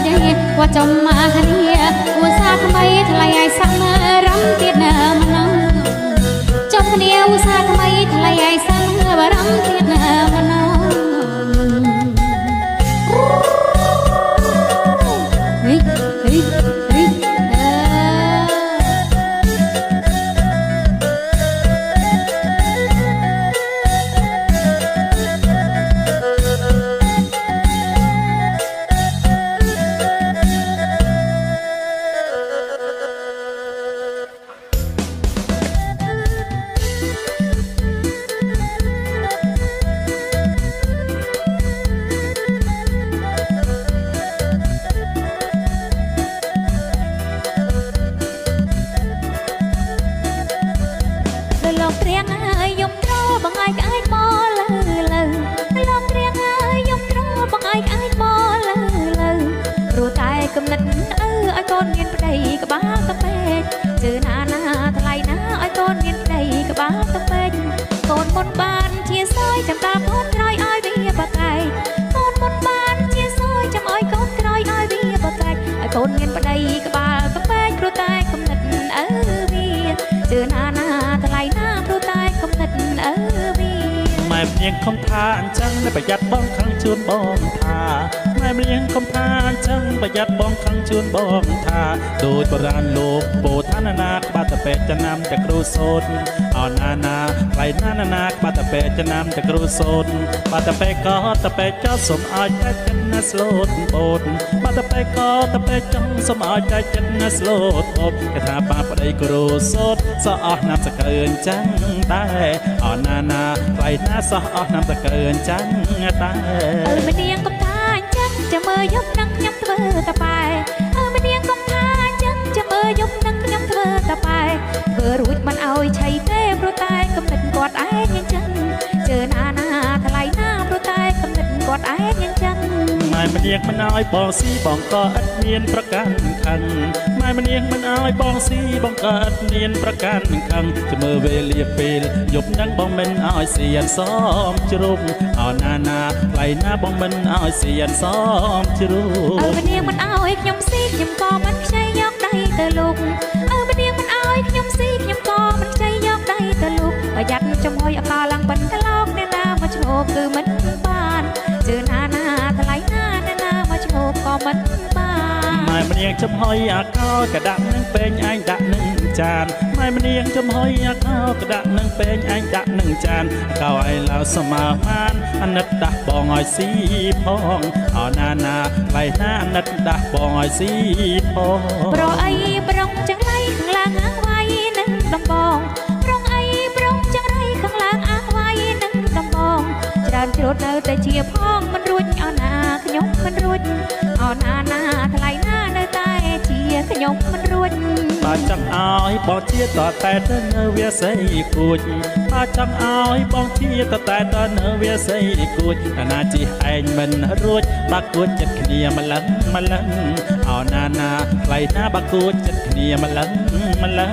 យាយว่าจมมาគ្នាឧស្សាហ៍ថ្មីថ្លៃឲ្យសាក់មករំទៀតណាម្នងចុះគ្នាឧស្សាហ៍ថ្មីថ្លៃឲ្យសាក់មករំទៀតណាម្នងហេហេហេលោកព្រៀងហើយយំត្របងឯងក្អែកមកលើលើលោកព្រៀងហើយយំត្របងឯងក្អែកមកលើលើព្រោះតែគំនិតឲ្យកូនមានប្តីក្បាលទៅពេកជឿណាណាថ្លៃណាឲ្យកូនមានប្តីក្បាលទៅពេកកូនមុនបានជាសយចាំតាកូនក្រោយឲ្យវាបកែកកូនមុនបានជាសយចាំឲ្យកូនក្រោយឲ្យវាបកែកឲ្យកូនមានប្តីក្បាលទៅពេកព្រោះតែគំនិតវាជឿណាណាថ្លៃណាព្រោះតែគំនិតវាម៉ែម្នាងខំថាអញ្ចឹងប្រយ័ត្នបងខឹងជួនបងថាម៉ែម្នាងខំថាអញ្ចឹងប្រយ័ត្នបងខឹងជួនបងថាដូចបុរាណលោកពោធននាក្បាត់តែពេកចំណាំតែគ្រូសូត្រអណាណាថ្លៃណាណាក្បាត់តែពេកចំណាំតែគ្រូសូត្របាត់តែពេកក៏តែពេកចោលសុំឲ្យតែចិត្តណាស្លូតបូតបាត់តែពេកក៏តែពេកចង់សុំឲ្យតែចិត្តណាស្លូតបូតគេថាបាប្តីគ្រូសូត្រសោះអស់ណាប់សកើអញ្ចឹងដែរអណាណាថ្លៃណាសោះអស់ណាប់សកើអញ្ចឹងដែរម្នាងកំថាអញ្ចឹងចាំមើលយប់នឹងខ្ញុំធ្វើតប៉ែម្នាងកំថាអញ្ចឹងចាំមើលយប់នឹងខ្ញុំធ្វើតប៉ែធ្វើរួចមិនឲ្យឆៃទេព្រោះតែគំនិតគាត់ឯងអញ្ចឹងជឿណាណាថ្លៃណាព្រោះតែគំនិតគាត់ឯងអញ្ចឹងម៉ែម្នាងមិនឲ្យបងស៊ីបងក៏ឥតមានប្រកាន់ខឹងម៉ែម្នាងមិនឲ្យបងស៊ីបងក៏ឥតមានប្រកាន់ខឹងចាំមើលវេលាពេលយប់នឹងបងមិនឲ្យសៀនសមជ្រុំអណាណាថ្លៃណាបងមិនឲ្យសៀនសមជ្រុំម្នាងមិនឲ្យខ្ញុំស៊ីខ្ញុំក៏មិនខ្ចីយកដៃទៅលុកម្នាងមិនឲ្យខ្ញុំស៊ីខ្ញុំក៏មិនខ្ចីយកដៃទៅលុកប្រយ័ត្នចំហុយអកលឡើងបិណ្ឌកលោកអ្នកណាមកឈ្មោះគឺមិនបានជឿណាណាថ្លៃណាអ្នកណាមកឈ្មោះក៏មិនបានម៉ែម្នាងចំហុយអកលក៏ដាក់នឹងពេញឯងដាក់នឹងចានម៉ែម្នាងចំហុយអកលក៏ដាក់នឹងពេញឯងដាក់នឹងចានកៅឯឡៅស្មើបានអាណិតដាស់បងឲ្យស៊ីផងអណាណាថ្លៃណាអាណិតដាស់បងឲ្យស៊ីផងប្រអីប្រុងចឹងឡៃខាងឡើងអាវ៉ៃនឹងដំបងប្រងអីប្រុងចឹងឡៃខាងឡើងអាវ៉ៃនឹងដំបងច្រើនជ្រុតនៅតែជាផងមិនរួចអណាខ្ញុំមិនរួចអណាណាថ្លៃណានៅតែជាខ្ញុំមិនរួចបើចង់ឲ្យបងជាតតែទៅនៅវាស័យគួចបើចង់ឲ្យបងជាតតែទៅនៅវាស័យគួចអាណាជាឯងមិនរួចបើគួចចិត្តគ្នាម្លឹងម្លឹងអណាណាថ្លៃណាបើគួចចិត្តគ្នាម្លឹងម្លឹង